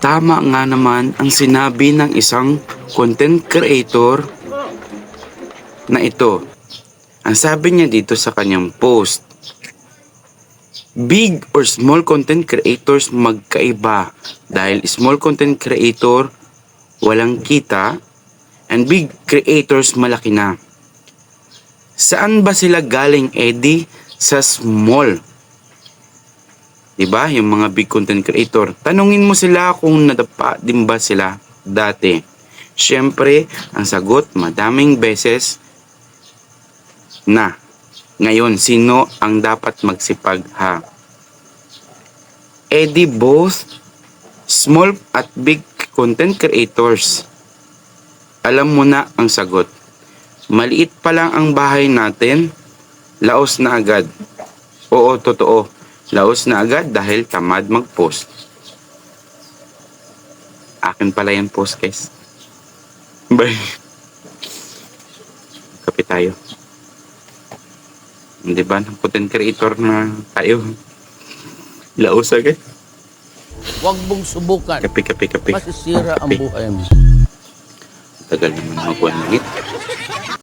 Tama nga naman ang sinabi ng isang content creator na ito. Ang sabi niya dito sa kanyang post, big or small content creators magkaiba dahil small content creator walang kita and big creators malaki na. Saan ba sila galing, Eddie? Sa small. Diba? Yung mga big content creator. Tanungin mo sila kung nadapa din ba sila dati. Siyempre, ang sagot madaming beses na. Ngayon, sino ang dapat magsipag ha? Eddie, both small at big content creators. Alam mo na ang sagot. Maliit pa lang ang bahay natin, laos na agad. Oo, totoo. Laos na agad dahil tamad mag-post. Akin pala yung post, guys. Bye. Kape tayo. Hindi ba? Ng content creator na tayo. Laos agad. Huwag mong subukan. Kape. Masisira ang buhay mo. Tagal naman mag 1 minute.